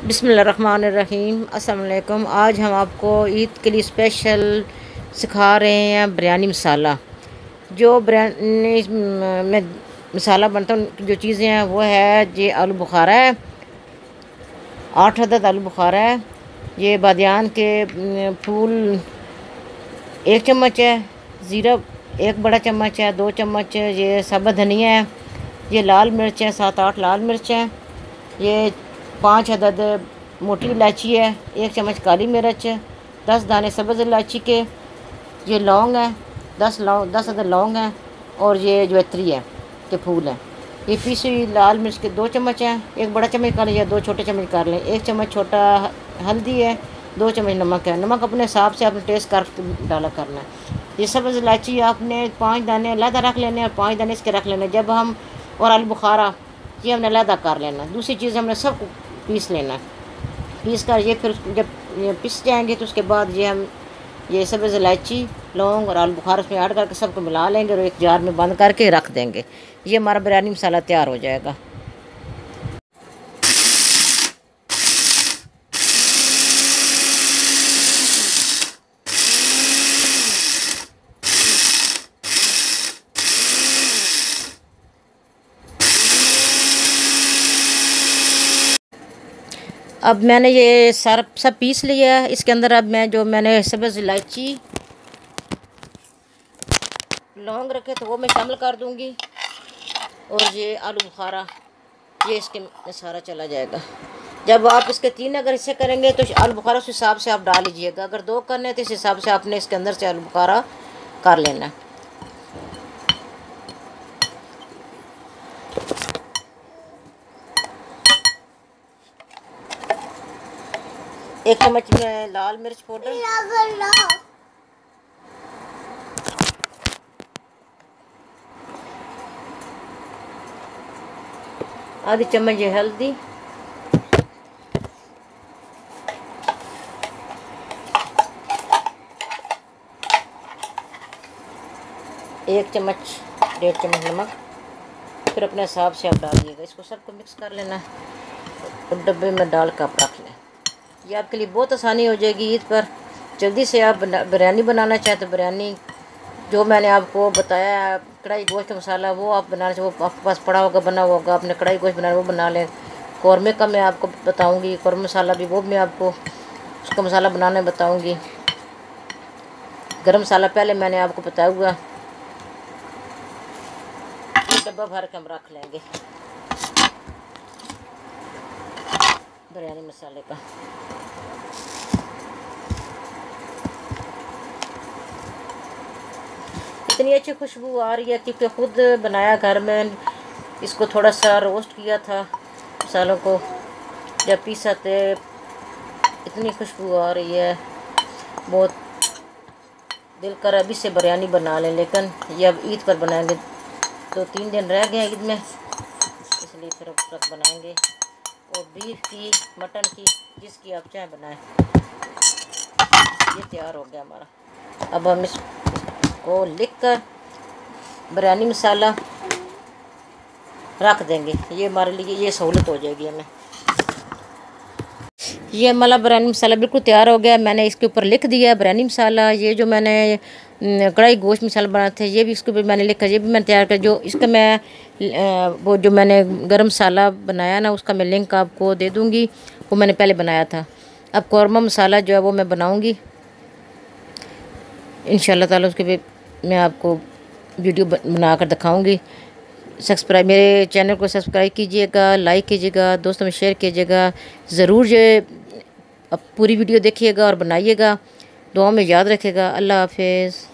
बिस्मिल्लाहिर्रहमानिर्रहीम। अस्सलाम वालेकुम। आज हम आपको ईद के लिए स्पेशल सिखा रहे हैं बिरयानी मसाला। जो बिरयानी में मसाला बनता है, जो चीज़ें हैं वो है, ये आलू बुखारा है, 8 अदद आलू बुखारा है। ये बादियान के फूल 1 चम्मच है, ज़ीरा 1 बड़ा चम्मच है, 2 चम्मच ये साबुत धनिया है, ये लाल मिर्च है, 7-8 लाल मिर्च हैं, ये 5 अदद मोटी इलायची है, 1 चम्मच काली मिर्च, 10 दाने सब्ज़ इलायची के, ये लौंग है, 10 अदद लौंग हैं, और ये जवैत्री है के फूल हैं। ये पीसी हुई लाल मिर्च के 2 चम्मच हैं, 1 बड़ा चम्मच कर लें या 2 छोटे चम्मच कर लें। 1 चम्मच छोटा हल्दी है, 2 चम्मच नमक है। नमक अपने हिसाब से आपने टेस्ट कर डाला करना है। ये सब्ज़ इलायची आपने 5 दाने अलहदा रख लेने और 5 दाने इसके रख लेने। जब हम और आलू बुखारा ये हमने अलहदा कर लेना। दूसरी चीज़ हमने सब पीस लेना। पीस कर ये फिर जब ये पिस जाएंगे तो उसके बाद ये हम ये सब्ज़ इलायची, लौंग और आलू बुखारा उसमें ऐड करके सबको मिला लेंगे और एक जार में बंद करके रख देंगे। ये हमारा बिरयानी मसाला तैयार हो जाएगा। अब मैंने ये सब पीस लिया है। इसके अंदर अब मैंने सब्ज़ इलायची, लौंग रखे तो वो मैं शामिल कर दूंगी, और ये आलू बुखारा ये इसके में सारा चला जाएगा। जब आप इसके 3 अगर हिस्से करेंगे तो आलू बुखारा उस हिसाब से आप डाल लीजिएगा। अगर 2 करने तो इस हिसाब से आपने इसके अंदर से आलू बुखारा कर लेना। एक चम्मच में लाल मिर्च पाउडर, आधी चम्मच हल्दी, 1 चम्मच 1.5 चम्मच नमक, फिर अपने हिसाब से आप डालिएगा। इसको सबको मिक्स कर लेना और डब्बे में डाल कर आप रख लें। ये आपके लिए बहुत आसानी हो जाएगी ईद पर। जल्दी से आप बिरयानी बनाना चाहें तो बिरयानी जो मैंने आपको बताया है, कढ़ाई गोश्त मसाला, वो आप बनाना चाहिए, वो आपके पास पड़ा होगा, बना हुआ होगा, आपने कढ़ाई गोश्त बनाना वो बना लें। कौरमे का मैं आपको बताऊंगी, कौरमा मसाला भी वो मैं आपको उसका मसाला बनाने बताऊंगी। गरम मसाला पहले मैंने आपको बताया हुआ, डब्बा भर के हम रख लेंगे बिरयानी मसाले का। इतनी अच्छी खुशबू आ रही है क्योंकि खुद बनाया घर में। इसको थोड़ा सा रोस्ट किया था मसालों को, जब पीसा थे इतनी खुशबू आ रही है, बहुत दिल कर अभी से बिरयानी बना लें। लेकिन ये अब ईद पर बनाएंगे, 2-3 दिन रह गए ईद में, इसलिए फिर अब तक बनाएंगे। और बीफ की, मटन की, जिसकी आप चाहे बनाएं। ये तैयार हो गया हमारा। अब हम इसको लिख कर बिरयानी मसाला रख देंगे। ये हमारे लिए ये सहूलत हो जाएगी हमें। ये हमारा बिरयानी मसाला बिल्कुल तैयार हो गया। मैंने इसके ऊपर लिख दिया बिरयानी मसाला। ये जो मैंने कढ़ाई गोश्त मसाला बनाए थे, ये भी इसके ऊपर मैंने लिखा, ये भी मैंने तैयार कर। जो इसका मैं वो जो मैंने गरम मसाला बनाया ना, उसका मैं लिंक आपको दे दूँगी, वो मैंने पहले बनाया था। अब कौरमा मसाला जो है वो मैं बनाऊँगी इंशाल्लाह ताला। उसके भी मैं आपको वीडियो बना कर दिखाऊँगी। मेरे चैनल को सब्सक्राइब कीजिएगा, लाइक कीजिएगा, दोस्तों में शेयर कीजिएगा। ज़रूर ये पूरी वीडियो देखिएगा और बनाइएगा। दुआ में याद रखिएगा। अल्लाह हाफिज़।